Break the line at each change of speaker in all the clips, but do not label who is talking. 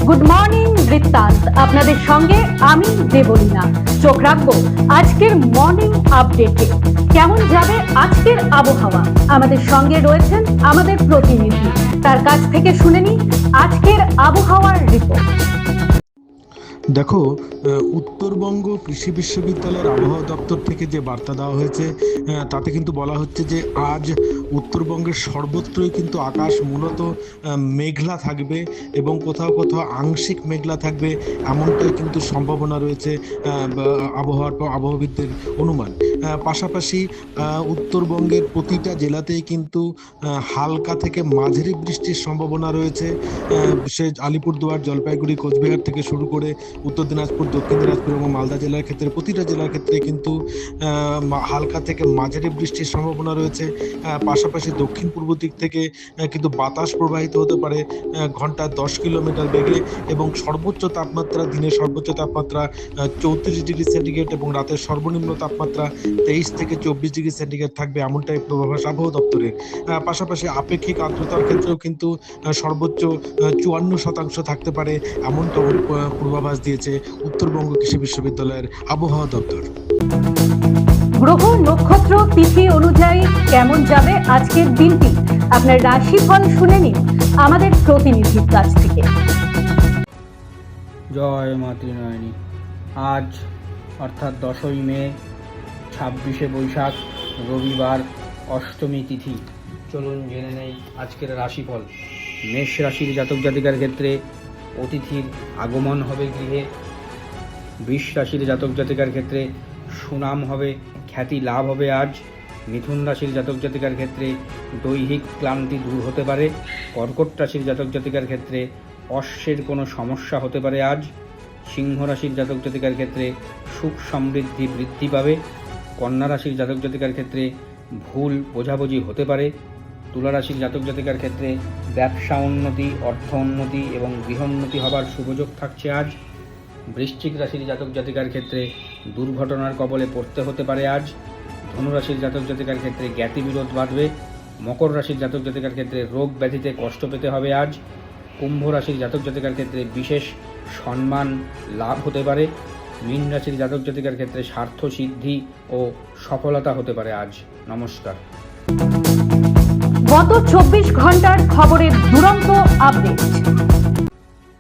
Good morning বৃত্তান্ত, আপনাদের সঙ্গে আমি দেবলীনা। চোখ রাখবো আজকের মর্নিং আপডেটে। কেমন যাবে আজকের আবহাওয়া? আমাদের সঙ্গে রয়েছেন আমাদের প্রতিনিধি, তার কাছ থেকে শুনে নিই আজকের আবহাওয়ার রিপোর্ট।
দেখো, উত্তরবঙ্গ কৃষি বিশ্ববিদ্যালয়ের আবহাওয়া দপ্তর থেকে যে বার্তা দেওয়া হয়েছে তাতে কিন্তু বলা হচ্ছে যে আজ উত্তরবঙ্গের সর্বত্রই কিন্তু আকাশ মূলত মেঘলা থাকবে এবং কোথাও কোথাও আংশিক মেঘলা থাকবে, এমনটাই কিন্তু সম্ভাবনা রয়েছে আবহাওয়াবিদদের অনুমান। পাশাপাশি উত্তরবঙ্গের প্রতিটা জেলাতেই কিন্তু হালকা থেকে মাঝারি বৃষ্টির সম্ভাবনা রয়েছে। সে আলিপুরদুয়ার, জলপাইগুড়ি, কোচবিহার থেকে শুরু করে উত্তর দিনাজপুর, দক্ষিণ দিনাজপুর এবং মালদা জেলার ক্ষেত্রে প্রতিটা জেলার ক্ষেত্রে কিন্তু হালকা থেকে মাঝারি বৃষ্টির সম্ভাবনা রয়েছে। পাশাপাশি দক্ষিণ পূর্ব দিক থেকে কিন্তু বাতাস প্রবাহিত হতে পারে ঘন্টায় 10 কিলোমিটার বেগে, এবং সর্বোচ্চ তাপমাত্রা, দিনের সর্বোচ্চ তাপমাত্রা 34 ডিগ্রি সেন্টিগ্রেড এবং রাতের সর্বনিম্ন তাপমাত্রা 23 থেকে 24 ডিগ্রি সেন্টিগ্রেড থাকবে, এমনটাই পূর্বাভাস আবহাওয়া দপ্তরের। পাশাপাশি আপেক্ষিক আর্দ্রতার ক্ষেত্রেও কিন্তু সর্বোচ্চ 54% থাকতে পারে, এমনটা পূর্বাভাস দিয়েছে উত্তরবঙ্গ কৃষি বিশ্ববিদ্যালয়ের আবহাওয়া দপ্তর।
গ্রহ, নক্ষত্র, তিথি অনুযায়ী কেমন যাবে আজকের দিনটি, আপনার রাশিফল শুনে নিন আমাদের প্রতিনিধির কাছ থেকে।
জয় মাতৃনারায়ণী। আজ অর্থাৎ 10ই মে, 26শে বৈশাখ, রবিবার, অষ্টমী তিথি। চলুন জেনে নেই আজকের রাশিফল। মেষ রাশির জাতক জাতিকার ক্ষেত্রে অতিথির আগমন হবে গৃহে। বৃষ রাশির জাতক জাতিকার ক্ষেত্রে সুনাম হবে, খ্যাতি লাভ হবে আজ। মিথুন রাশির জাতক জাতিকার ক্ষেত্রে দৈহিক ক্লান্তি দূর হতে পারে। কর্কট রাশির জাতক জাতিকার ক্ষেত্রে অশ্বের কোনো সমস্যা হতে পারে আজ। সিংহ রাশির জাতক জাতিকার ক্ষেত্রে সুখ সমৃদ্ধি বৃদ্ধি পাবে। কন্যা রাশির জাতক জাতিকার ক্ষেত্রে ভুল বোঝাবুঝি হতে পারে। তুলা রাশির জাতক জাতিকার ক্ষেত্রে ব্যবসা উন্নতি, অর্থ উন্নতি এবং গৃহোন্নতি হবার সুযোগ থাকছে আজ। বৃশ্চিক রাশির জাতক জাতিকার ক্ষেত্রে দুর্ঘটনার কবলে পড়তে হতে পারে আজ। ধনু রাশির জাতক জাতিকার ক্ষেত্রে জ্ঞাতি বিরোধ বাঁধবে। মকর রাশির জাতক জাতিকার ক্ষেত্রে রোগ ব্যাধিতে কষ্ট পেতে হবে আজ। কুম্ভ রাশির জাতক জাতিকার ক্ষেত্রে বিশেষ সম্মান লাভ হতে পারে। মীন রাশির জাতক জাতিকার ক্ষেত্রে স্বার্থ সিদ্ধি ও সফলতা হতে পারে আজ। নমস্কার।
গত 24 ঘন্টার খবরের দুরন্ত আপডেট।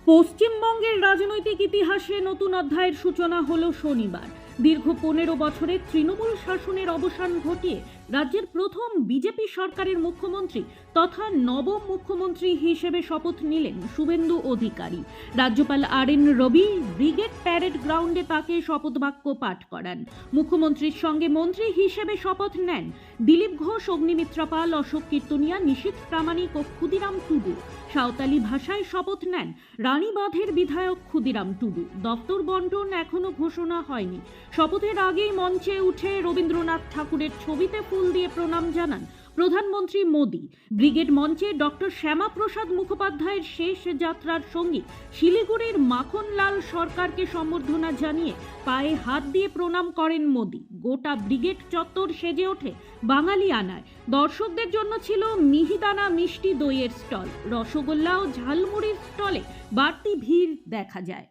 পশ্চিমবঙ্গের রাজনৈতিক ইতিহাসে নতুন অধ্যায়ের সূচনা হলো শনিবার। দীর্ঘ 15 বছরের তৃণমূল শাসনের অবসান ঘটিয়ে রাজ্যের প্রথম বিজেপি সরকারের মুখ্যমন্ত্রী তথা নবম মুখ্যমন্ত্রী হিসেবে শপথ নিলেন শুভেন্দু অধিকারী। রাজ্যপাল RN রবি ব্রিগেড প্যারেড গ্রাউন্ডে তাকে শপথ বাক্য পাঠ করান। মুখ্যমন্ত্রীর সঙ্গে মন্ত্রী হিসেবে শপথ নেন দিলীপ ঘোষ, অগ্নিমিত্রা পাল, অশোক কীর্তনিয়া, নিশীথ প্রামাণিক ও ক্ষুদিরাম টুডু। সাঁওতালি ভাষায় শপথ নেন রানীবাঁধের বিধায়ক ক্ষুদিরাম টুডু। দপ্তর বন্টন এখনো ঘোষণা হয়নি। শপথের আগেই মঞ্চে উঠে রবীন্দ্রনাথ ঠাকুরের ছবিতে ফুল দিয়ে প্রণাম জানান প্রধানমন্ত্রী মোদী। ব্রিগেড মঞ্চে ডক্টর শ্যামাপ্রসাদ মুখোপাধ্যায়ের শেষ যাত্রার সঙ্গী শিলিগুড়ির মাখনলাল সরকারকে সম্বর্ধনা জানিয়ে পায়ে হাত দিয়ে প্রণাম করেন মোদী। গোটা ব্রিগেড চত্বর সেজে ওঠে বাঙালি আনায়। দর্শকদের জন্য ছিল মিহিদানা মিষ্টি দইয়ের স্টল, রসগোল্লা ও ঝালমুড়ির স্টলে বাড়তি ভিড় দেখা যায়।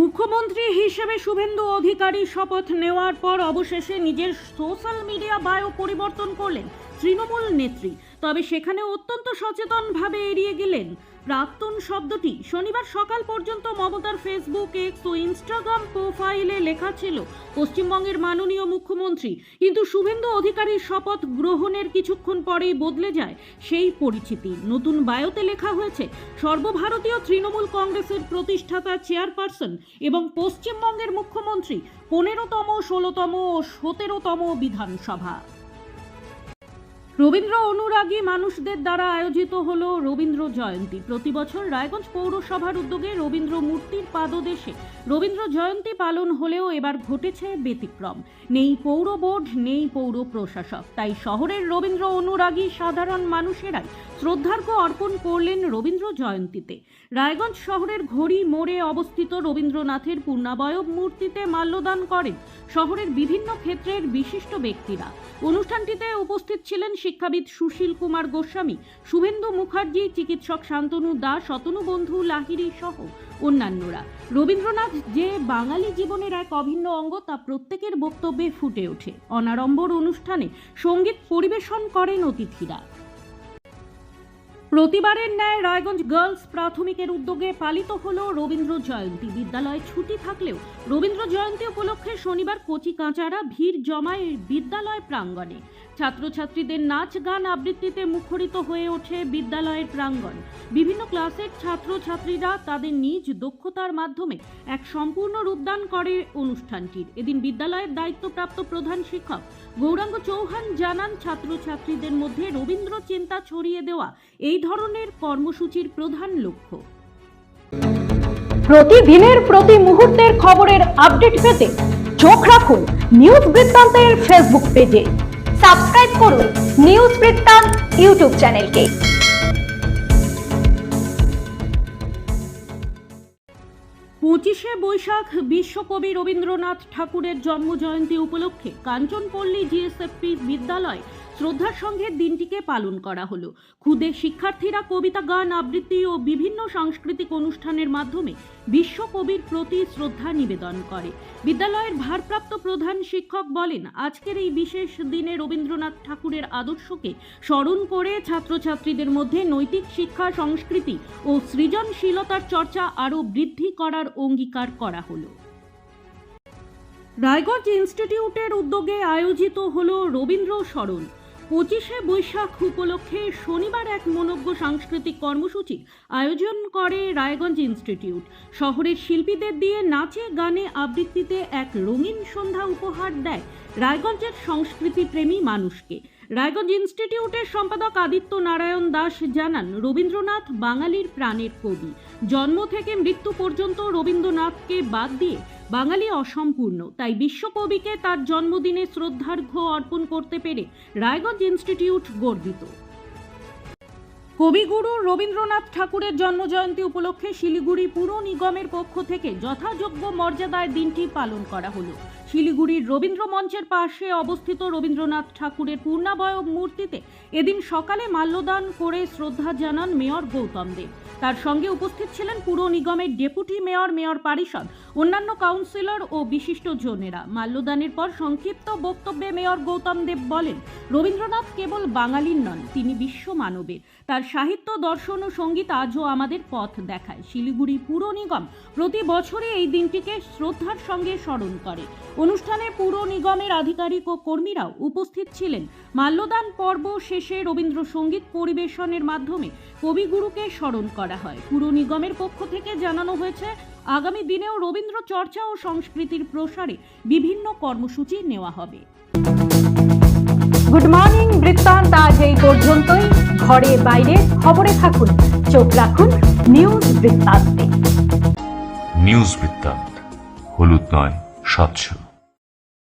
মুখ্যমন্ত্রী হিসেবে শুভেন্দু অধিকারী শপথ নেওয়ার পর অবশেষে নিজের সোশ্যাল মিডিয়া বায়ো পরিবর্তন করলেন তৃণমূল নেত্রী। তবে সেখানে অত্যন্ত সচেতনভাবে এড়িয়ে গেলেন প্রাক্তন শব্দটি। শনিবার সকাল পর্যন্ত মমতার ফেসবুক, এক্স ও ইনস্টাগ্রাম প্রোফাইলে লেখা ছিল পশ্চিমবঙ্গের মাননীয় মুখ্যমন্ত্রী, কিন্তু শুভেন্দু অধিকারীর শপথ গ্রহণের কিছুক্ষণ পরেই বদলে যায় সেই পরিচিতি। নতুন বায়োতে লেখা হয়েছে সর্বভারতীয় তৃণমূল কংগ্রেসের প্রতিষ্ঠাতা চেয়ারপারসন এবং পশ্চিমবঙ্গের মুখ্যমন্ত্রী, 15তম, 16তম ও 17তম বিধানসভা। রবীন্দ্র অনুরাগী মানুষদের দ্বারা আয়োজিত হলো রবীন্দ্র জয়ন্তী। প্রতি বছর রায়গঞ্জ পৌরসভার উদ্যোগে রবীন্দ্র মূর্তির পাদদেশে রবীন্দ্র জয়ন্তী পালন হলেও এবার ঘটেছে ব্যতিক্রম। নেই পৌর বোর্ড, নেই পৌর প্রশাসক, তাই শহরের রবীন্দ্র অনুরাগী সাধারণ মানুষেরাই শ্রদ্ধার্ঘ্য অর্পণ করলেন রবীন্দ্র জয়ন্তীতে। রায়গঞ্জ শহরের ঘড়ি মোড়ে অবস্থিত রবীন্দ্রনাথের পূর্ণাবয়ব মূর্তিতে মাল্যদান করেন শহরের বিভিন্ন ক্ষেত্রের বিশিষ্ট ব্যক্তিরা। অনুষ্ঠানটিতে উপস্থিত ছিলেন শিক্ষাবিদ সুশীল কুমার গোস্বামী, শুভেন্দু মুখার্জি, চিকিৎসক শান্তনু দাস, অতনু বন্ধু লাহিড়ী সহ অন্যান্যরা। রবীন্দ্রনাথ যে বাঙালি জীবনের এক অভিন্ন অঙ্গ তা প্রত্যেকের বক্তব্যে ফুটে ওঠে। অনাড়ম্বর অনুষ্ঠানে সঙ্গীত পরিবেশন করেন অতিথিরা। প্রতিবারের ন্যায় রায়গঞ্জ গার্লস প্রাথমিকের উদ্যোগে পালিত হলো রবীন্দ্র জয়ন্তী। বিদ্যালয়ে ছুটি থাকলেও রবীন্দ্র জয়ন্তী উপলক্ষে শনিবার কচি কাঁচারা ভিড় জমায় বিদ্যালয় প্রাঙ্গণে। ছাত্রছাত্রীদের নাচ গান আবৃত্তিতে মুখরিত হয়ে ওঠে বিদ্যালয়ের প্রাঙ্গণ। বিভিন্ন ক্লাসের ছাত্রছাত্রীরা তাদের নিজ দক্ষতার মাধ্যমে এক সম্পূর্ণ রূপদান করে অনুষ্ঠানটির। এদিন বিদ্যালয়ের দায়িত্বপ্রাপ্ত প্রধান শিক্ষক গৌরাঙ্গ চৌহান জানান, ছাত্রছাত্রীদের মধ্যে রবীন্দ্র চিন্তা ছড়িয়ে দেওয়া এই ধরনের কর্মসূচির প্রধান লক্ষ্য।
প্রতিদিনের প্রতি মুহূর্তের খবরের আপডেট পেতে চোখ রাখুন নিউজ বৃত্তান্তের ফেসবুক পেজে।
সাবস্ক্রাইব করুন নিউজ বৃত্তান্ত ইউটিউব চ্যানেলকে।
25শে বৈশাখ বিশ্বকবি রবীন্দ্রনাথ ঠাকুরের জন্মজয়ন্তী উপলক্ষে কাঞ্চনপল্লী জিএসএফপি বিদ্যালয় শ্রদ্ধার সঙ্গে দিনটিকে পালন করা হলো। ক্ষুদে শিক্ষার্থীরা কবিতা, গান, আবৃত্তি ও বিভিন্ন সাংস্কৃতিক অনুষ্ঠানের মাধ্যমে বিশ্বকবির প্রতি শ্রদ্ধা নিবেদন করে। বিদ্যালয়ের ভারপ্রাপ্ত প্রধান শিক্ষক বলেন, আজকের এই বিশেষ দিনে রবীন্দ্রনাথ ঠাকুরের আদর্শকে স্মরণ করে ছাত্রছাত্রীদের মধ্যে নৈতিক শিক্ষা, সংস্কৃতি ও সৃজনশীলতার চর্চা আরও বৃদ্ধি করার অঙ্গীকার করা হলো। রায়গঞ্জ ইনস্টিটিউটের উদ্যোগে আয়োজিত হলো রবীন্দ্র স্মরণ। 25শে বৈশাখ উপলক্ষে শনিবার এক মনোজ্ঞ সাংস্কৃতিক কর্মসূচির আয়োজন করে রায়গঞ্জ ইনস্টিটিউট। শহরের শিল্পীদের দিয়ে নাচে, গানে, আবৃত্তিতে এক রঙিন সন্ধ্যা উপহার দেয় রায়গঞ্জের সংস্কৃতি প্রেমী মানুষকে। রায়গঞ্জ ইনস্টিটিউটের সম্পাদক আদিত্য নারায়ণ দাস জানান, রবীন্দ্রনাথ বাঙালির প্রাণের কবি। জন্ম থেকে মৃত্যু পর্যন্ত রবীন্দ্রনাথকে বাদ দিয়ে বাঙালি অসম্পূর্ণ। তাই বিশ্বকবিকে তার জন্মদিনে শ্রদ্ধার্ঘ্য অর্পণ করতে পেরে রায়গঞ্জ ইনস্টিটিউট গর্বিত। কবিগুরু রবীন্দ্রনাথ ঠাকুরের জন্মজয়ন্তী উপলক্ষে শিলিগুড়ি পুর নিগমের পক্ষ থেকে যথাযোগ্য মর্যাদায় দিনটি পালন করা হলো। শিলিগুড়ির রবীন্দ্র মঞ্চের পাশে অবস্থিত রবীন্দ্রনাথ ঠাকুরের পূর্ণাবয়ব মূর্তিতে এদিন সকালে মাল্যদান করে শ্রদ্ধা জানান মেয়র গৌতম দেব। তার সঙ্গে উপস্থিত ছিলেন পুর নিগমের ডেপুটি মেয়র, মেয়র পরিষদ, অন্যান্য কাউন্সিলর ও বিশিষ্ট জনেরা। মাল্যদানের পর সংক্ষিপ্ত বক্তব্যে মেয়র গৌতম দেব বলেন, রবীন্দ্রনাথ কেবল বাঙালির নন, তিনি বিশ্ব মানবের। তার সাহিত্য, দর্শন ও সঙ্গীত আজও আমাদের পথ দেখায়। শিলিগুড়ি পুর নিগম প্রতি বছরই এই দিনটিকে শ্রদ্ধার সঙ্গে স্মরণ করে। অনুষ্ঠানে পুর নিগমের আধিকারিক ও কর্মীরাও উপস্থিত ছিলেন। মাল্যদান পর্ব শেষে রবীন্দ্রসঙ্গীত পরিবেশনের মাধ্যমে কবিগুরুকে স্মরণ করা হয়। পুর নিগমের পক্ষ থেকে জানানো হয়েছে, আগামী দিনেও রবীন্দ্র চর্চা ও সংস্কৃতির প্রসারে বিভিন্ন কর্মসূচি নেওয়া হবে।
গুড মর্নিং বৃত্তান্ত আজ এই পর্যন্তই। ঘরে বাইরে খবরে থাকুন, চোখ রাখুন নিউজ বৃত্তান্তে।
নিউজ বৃত্তান্ত, হলুদ নয়, স্বচ্ছ।